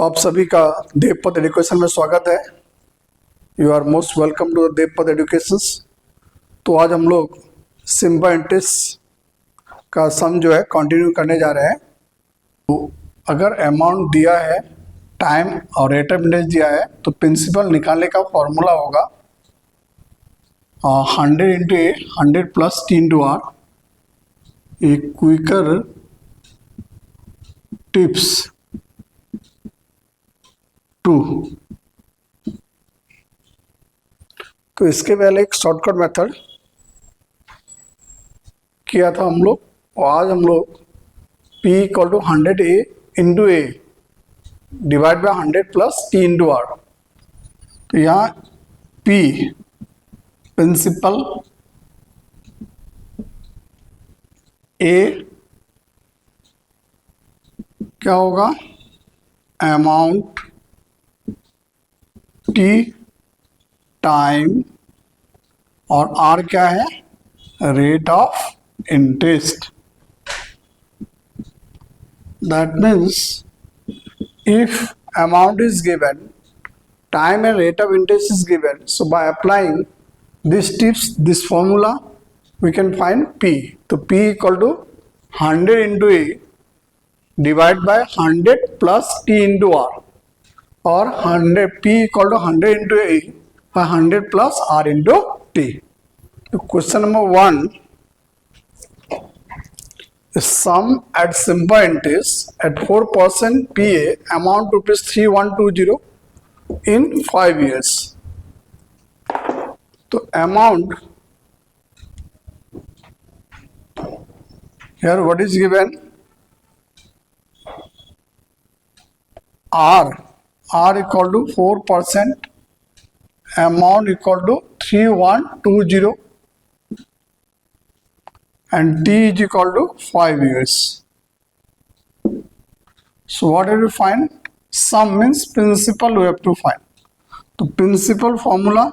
तो आप सभी का देवपद एजुकेशन में स्वागत है। You are most welcome to Devpad educations. तो आज हम लोग सिम्बा इंटरेस्ट का सम जो है कंटिन्यू करने जा रहे हैं। तो अगर अमाउंट दिया है, टाइम और रेट ऑफ इंटरेस्ट दिया है, तो प्रिंसिपल निकालने का फॉर्मूला होगा 100 into A 100 plus T into R. A quicker tips 2। तो इसके पहले एक शॉर्टकट मेथड किया था हम लोग, और आज हम लोग P equal to 100 A into A divide by 100 plus T into R. तो यहाँ P प्रिंसिपल, ए क्या होगा अमाउंट, टी टाइम, और आर क्या है rate of interest. That means if amount is given, time and rate of interest is given, so by applying these tips, this formula, we can find P. तो P equal to 100 into A divide by 100 plus T into R, और 100 P equal to 100 into A by 100 plus R into T. तो question number 1 is sum at Simba interest at 4% PA amount rupees 3120 in 5 years. तो amount here what is given, R equal to 4%, amount equal to 3120, and T is equal to 5 years. So what do we find? Sum means principal we have to find. तो principal formula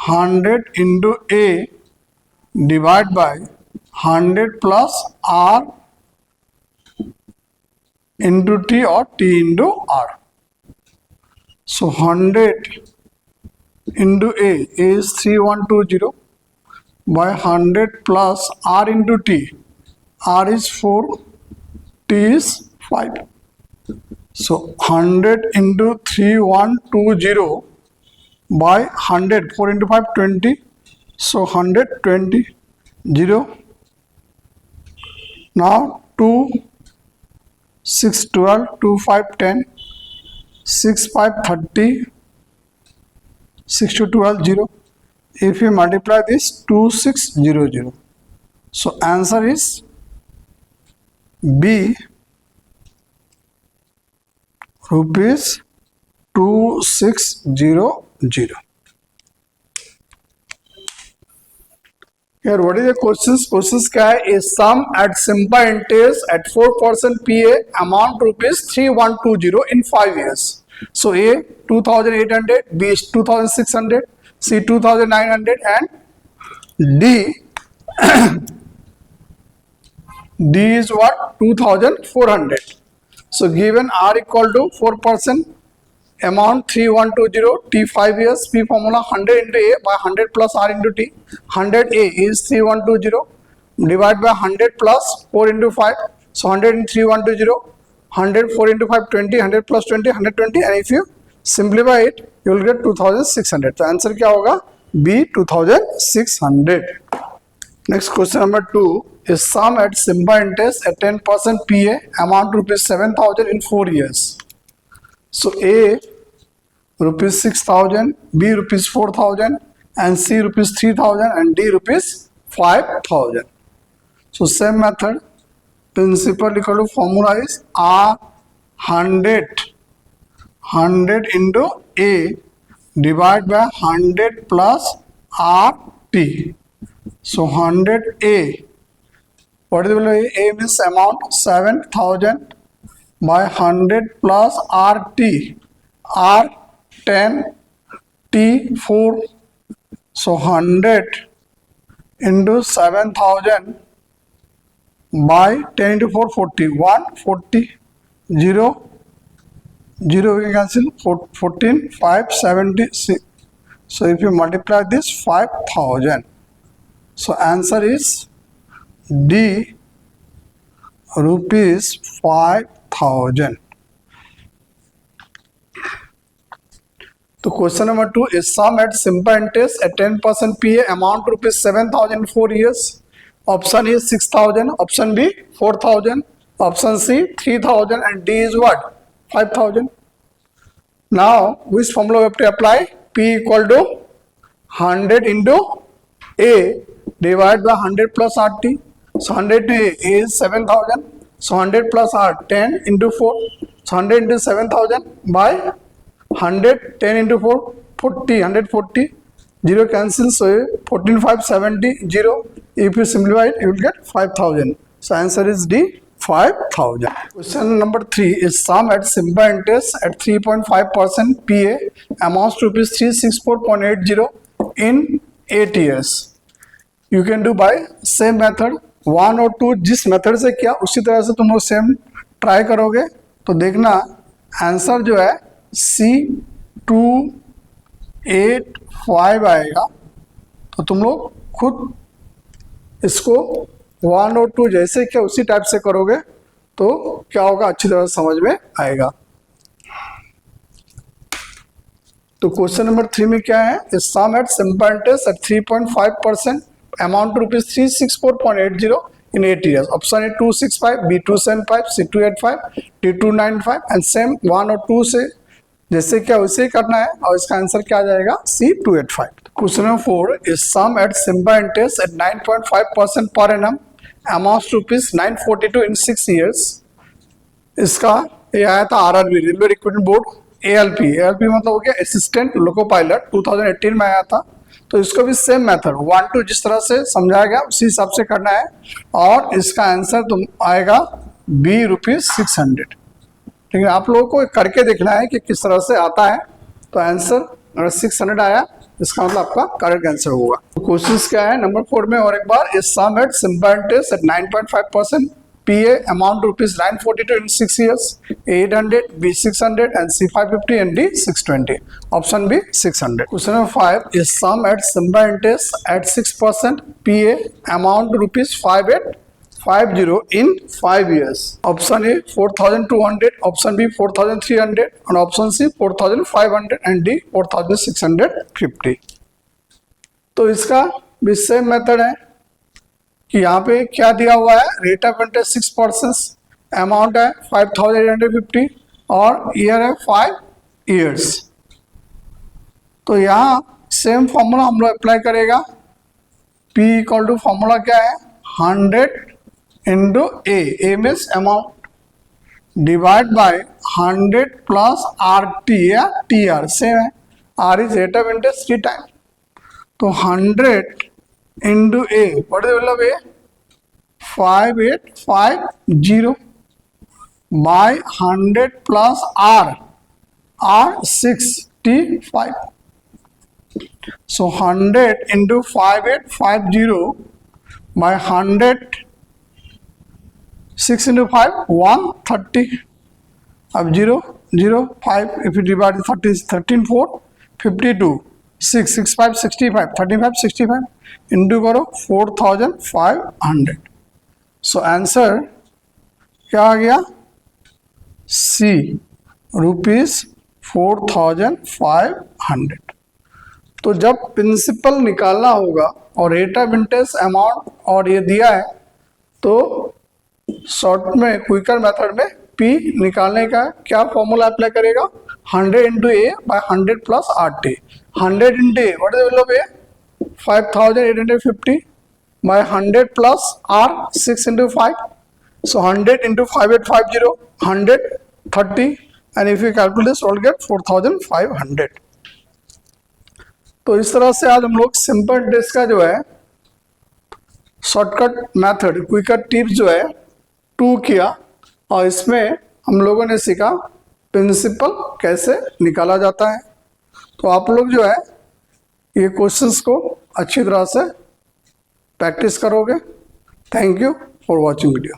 100 into A divide by 100 plus R into T or T into R. So 100 into A is 3120 by 100 plus R into T. R is 4, T is 5. So 100 into 3120 by 100, 4 into 5, 20. So 120, 0. Now 2, 6, 12, 2, 5, 10, 6, 5, 30, 6 to 12, 0. If you multiply this, 2600. So answer is B, rupees 2600. Here what is the questions? Questions क्या है? A sum at Simba interest at 4% PA amount rupees 3120 in 5 years. So A 2800, B is 2600, C 2900, and D is what? 2400. So given R equal to 4%, amount 3120, T 5 years, P formula 100 into A by 100 plus R into T. 100 A is 3120 divided by 100 plus 4 into 5. So 100 into 3120, 100 4 into 5, 20, 100 plus 20, 120, and if you simplify it, you will get 2600. तो answer क्या होगा? B 2600. Next question number 2 is sum at Simba interest at 10% PA amount rupees 7000 in 4 years. So A rupees 6000, B rupees 4000, and C rupees 3000, and D rupees 5000. So same method, principal equal to formula is R 100 into A divided by 100 plus R T. So 100 A, what is the value? A means amount 7000 by 100 plus RT. R 10, T 4. So 100 into 7000 by 10 into 4, 40. 1, 40, 0, 0 we can cancel, 14, 5, 76. So if you multiply this, 5,000. So answer is D, rupees 5,000. So question number 2 is sum at simple interest at 10% PA amount rupees 7,000 4 years. Option A is 6,000, option B 4,000, option C 3,000 and D is what? 5,000. Now which formula we have to apply? P equal to 100 into A divided by 100 plus RT. So 100 to A is 7,000. So 100 plus R 10 into 4. So 100 into 7,000 by 100, 10 into 4, 40, 140. 0 cancels, so 14, 5, 70, 0. If you simplify it, you will get 5,000. So answer is D, 5,000. Question number 3 is sum at simple interest at 3.5% PA amounts to rupees 364.80 in 8 years. You can do by same method. 1 और 2 जिस method से किया उसी तरह से तुम लोग same try करोगे तो देखना आंसर जो है C285 आएगा। तो तुम लोग खुद इसको 1 और 2 जैसे क्या उसी टाइप से करोगे तो क्या होगा अच्छी तरह से समझ में आएगा। तो क्वेश्चन नंबर 3 में क्या है? Sum at simple interest at 3.5% amount to rupees 364.80 in 8 years. Option A 265, B 275, C 285, D 295 and same 1 और 2 से जैसे क्या वैसे ही करना है और इसका आंसर क्या आ जाएगा? C 285. Question number 4 is sum at simple interest at 9.5% per annum amounts to rupees 942 in 6 years. इसका ये आया था RRB railway recruitment board ALP मतलब हो गया असिस्टेंट लोको पायलट 2018 में आया था। तो इसको भी सेम मेथड 1 2 जिस तरह से समझाया गया उसी हिसाब से करना है और इसका आंसर तुम आएगा B रुपीज 600। लेकिन आप लोगों को करके देखना है कि किस तरह से आता है। तो आंसर अगर 600 आया इसका मतलब आपका करेक्ट आंसर होगा। तो क्वेश्चन क्या है नंबर 4 में और एक बार इस sum at simple interest at 9.5% PA amount rupees 942 in 6 years, 800, B 600 and C 550 and D 620. Option B 600. Question number 5 is sum at simple interest at 6% PA amount rupees 5850 in 5 years. Option A 4,200, option B 4,300 and option C 4,500 and D 4,650. तो इसका भी same method है कि यहाँ पे क्या दिया हुआ है रेट ऑफ इंटरेस्ट 6%, अमाउंट है 5,850 और ईयर है 5 इयर्स। तो यहाँ सेम फॉर्मूला हम लोग अप्लाई करेगा। P इक्वल टू फॉर्मूला क्या है 100 into A means amount divide by 100 plus RT या TR सेम है। R is rate of interest 3 time. तो 100 into A, what is the value of A? 5850 by 100 plus R 65. So 100 into 5850 by 100, 6 into 5, 130. अब 0, 0, 5, if you divide 30, 13, 4, 52. 6, 6, 5, 65, 35, 65 into करो 4,500। So answer क्या आ गया C rupees 4,500। तो जब principal निकालना होगा और रेट ऑफ इंटरेस्ट अमाउंट और ये दिया है तो शॉर्ट में क्विकर मेथड में P निकालने का क्या फॉर्मूला अप्लाई करेगा 100 into A by 100 plus RT। 100 into A, what is the value of A? 5,850 by 100 plus R 6 into 5. So 100 into 5850, 130 and if you calculate this, you'll get 4,500. तो इस तरह से आज हम लोग सिंपल इंटरेस्ट का जो है शॉर्टकट मेथड क्विकर टिप्स जो है 2 किया और इसमें हम लोगों ने सीखा प्रिंसिपल कैसे निकाला जाता है। तो आप लोग जो है ये क्वेश्चंस को अच्छी तरह से प्रैक्टिस करोगे। Thank you for watching video.